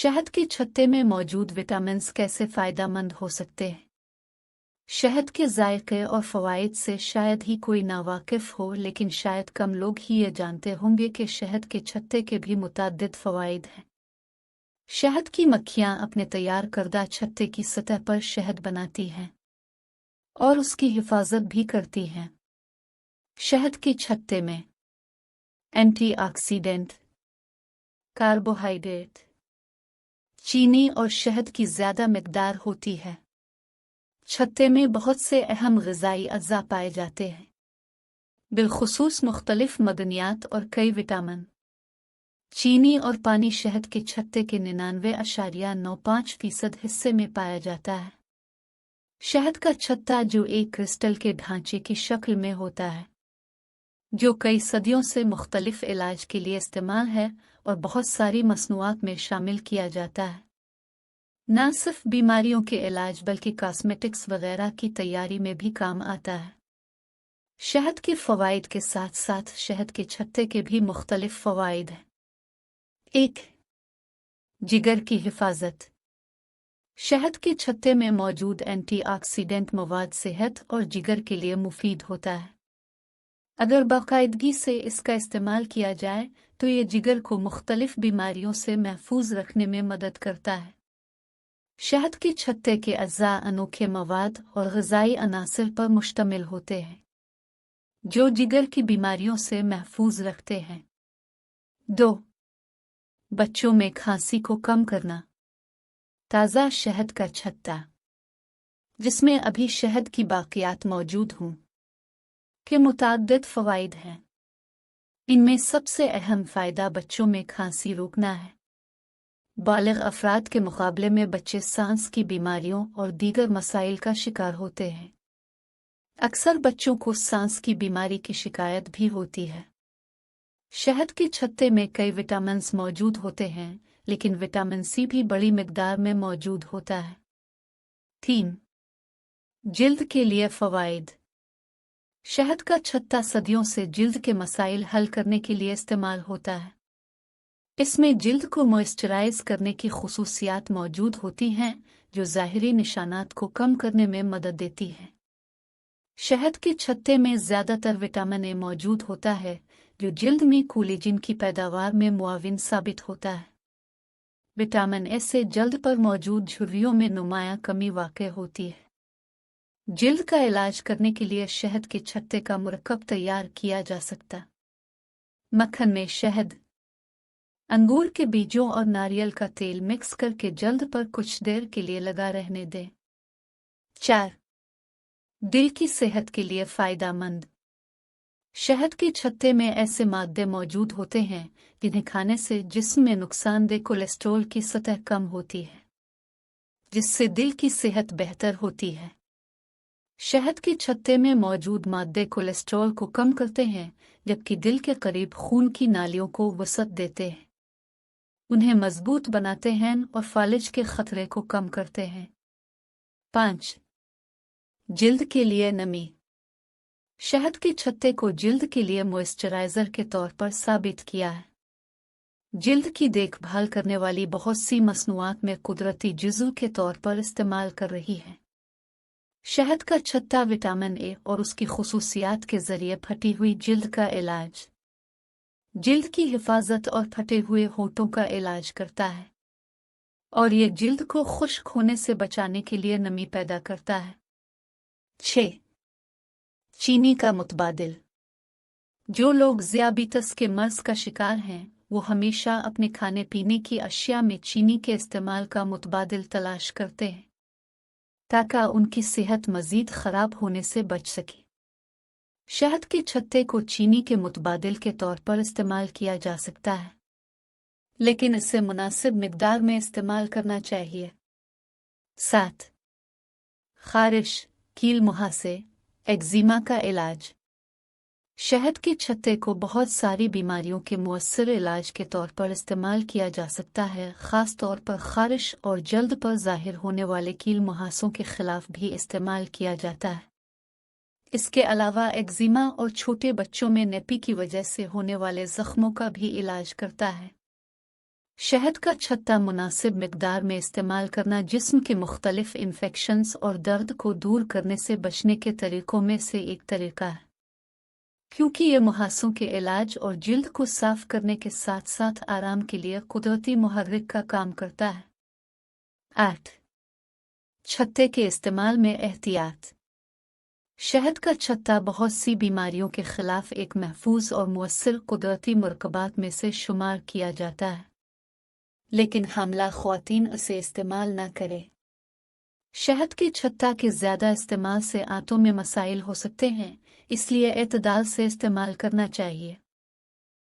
शहद के छत्ते में मौजूद विटामिन्स कैसे फायदेमंद हो सकते हैं। शहद के जायके और फवाइद से शायद ही कोई नावाकिफ हो, लेकिन शायद कम लोग ही ये जानते होंगे कि शहद के छत्ते के भी मुतअद्दिद फवाइद हैं। शहद की मक्खियाँ अपने तैयार करदा छत्ते की सतह पर शहद बनाती हैं और उसकी हिफाजत भी करती हैं। शहद के छत्ते में एंटीऑक्सीडेंट, कार्बोहाइड्रेट, चीनी और शहद की ज़्यादा मिकदार होती है। छत्ते में बहुत से अहम ग़िज़ाई अज़्ज़ा पाए जाते हैं, बिलख़ुसूस मुख्तलिफ मदनियात और कई विटामिन। चीनी और पानी शहद के छत्ते के 99.95% हिस्से में पाया जाता है। शहद का छत्ता जो एक क्रिस्टल के ढांचे की शक्ल में होता है, जो कई सदियों से मुख्तलिफ इलाज के लिए इस्तेमाल है और बहुत सारी मसनूआत में शामिल किया जाता है। न सिर्फ बीमारियों के इलाज बल्कि कॉस्मेटिक्स वगैरह की तैयारी में भी काम आता है। शहद के फ़वाइद के साथ साथ शहद के छत्ते के भी मुख्तलिफ फ़वाइद हैं। 1. जिगर की हिफाजत। शहद के छत्ते में मौजूद एंटीऑक्सीडेंट मवाद सेहत और जिगर के लिए मुफीद होता है। अगर बाकायदगी से इसका इस्तेमाल किया जाए तो ये जिगर को मुख्तलिफ बीमारियों से महफूज रखने में मदद करता है। शहद के छत्ते के अज़्ज़ा अनोखे मवाद और ग़िज़ाई अनासिर पर मुश्तमिल होते हैं, जो जिगर की बीमारियों से महफूज रखते हैं। 2. बच्चों में खांसी को कम करना। ताज़ा शहद का छत्ता, जिसमें अभी शहद की बाक़ियात मौजूद हों, के मुतअद्दिद फ़वाइद हैं। इनमें सबसे अहम फ़ायदा बच्चों में खांसी रोकना है। बालिग़ अफ़राद के मुकाबले में बच्चे सांस की बीमारियों और दीगर मसाइल का शिकार होते हैं। अक्सर बच्चों को सांस की बीमारी की शिकायत भी होती है। शहद के छत्ते में कई विटामिन्स मौजूद होते हैं, लेकिन विटामिन सी भी बड़ी मिकदार में मौजूद होता है। 3. जिल्द के लिए फ़वाइद। शहद का छत्ता सदियों से जिल्द के मसाइल हल करने के लिए इस्तेमाल होता है। इसमें जिल्द को मॉइस्चराइज करने की खुसूसियात मौजूद होती हैं, जो ज़ाहिरी निशानात को कम करने में मदद देती हैं। शहद के छत्ते में ज़्यादातर विटामिन ए मौजूद होता है, जो जिल्द में कोलेजन की पैदावार में मुआविन साबित होता है। विटामिन ए से जल्द पर मौजूद झुर्रियों में नुमायां कमी वाक़ई होती है। जिल्द का इलाज करने के लिए शहद के छत्ते का मुरक्कब तैयार किया जा सकता। मक्खन में शहद, अंगूर के बीजों और नारियल का तेल मिक्स करके जल्द पर कुछ देर के लिए लगा रहने दें। 4. दिल की सेहत के लिए फ़ायदेमंद। शहद के छत्ते में ऐसे मादे मौजूद होते हैं जिन्हें खाने से जिस्म में नुकसानदेह कोलेस्ट्रॉल की सतह कम होती है, जिससे दिल की सेहत बेहतर होती है। शहद के छत्ते में मौजूद मादे कोलेस्ट्रॉल को कम करते हैं, जबकि दिल के करीब खून की नालियों को वसअत देते हैं, उन्हें मजबूत बनाते हैं और फालिज के खतरे को कम करते हैं। 5. जिल्द के लिए नमी। शहद के छत्ते को जिल्द के लिए मॉइस्चराइज़र के तौर पर साबित किया है। जिल्द की देखभाल करने वाली बहुत सी मसनूआत में कुदरती जुज़ू के तौर पर इस्तेमाल कर रही है। शहद का छत्ता विटामिन ए और उसकी खुसूसियात के ज़रिए फटी हुई जिल्द का इलाज, जिल्द की हिफाजत और फटे हुए होठों का इलाज करता है, और ये जिल्द को खुश्क होने से बचाने के लिए नमी पैदा करता है। 6. चीनी का मुतबादिल। जो लोग ज़ियाबितस के मर्ज़ का शिकार हैं, वो हमेशा अपने खाने पीने की अशिया में चीनी के इस्तेमाल का मुतबादिल तलाश करते हैं, ताकि उनकी सेहत मज़ीद ख़राब होने से बच सके। शहद के छत्ते को चीनी के मुतबादिल के तौर पर इस्तेमाल किया जा सकता है, लेकिन इसे मुनासिब मिकदार में इस्तेमाल करना चाहिए। 7. ख़ारिश, कील मुहासे, एक्जिमा का इलाज। शहद के छत्ते को बहुत सारी बीमारियों के मुअस्सर इलाज के तौर पर इस्तेमाल किया जा सकता है, ख़ास तौर पर ख़ारिश और जल्द पर ज़ाहिर होने वाले कील मुहासों के ख़िलाफ़ भी इस्तेमाल किया जाता है। इसके अलावा एक्जिमा और छोटे बच्चों में नेपी की वजह से होने वाले ज़ख्मों का भी इलाज करता है। शहद का छत्ता मुनासिब मिकदार में इस्तेमाल करना जिस्म के मुख्तलिफ इन्फेक्शंस और दर्द को दूर करने से बचने के तरीकों में से एक तरीका है, क्योंकि ये मुहासों के इलाज और जिल्द को साफ करने के साथ साथ आराम के लिए कुदरती मुहर्रिक का काम करता है। 8. छत्ते के इस्तेमाल में एहतियात। शहद का छत्ता बहुत सी बीमारियों के खिलाफ एक महफूज और मुअस्सिर कुदरती मरकबात में से शुमार किया जाता है, लेकिन हामला ख्वातीन इसे इस्तेमाल न करें। शहद के छत्ता के ज़्यादा इस्तेमाल से आंतों में मसाइल हो सकते हैं, इसलिए एतदाल से इस्तेमाल करना चाहिए।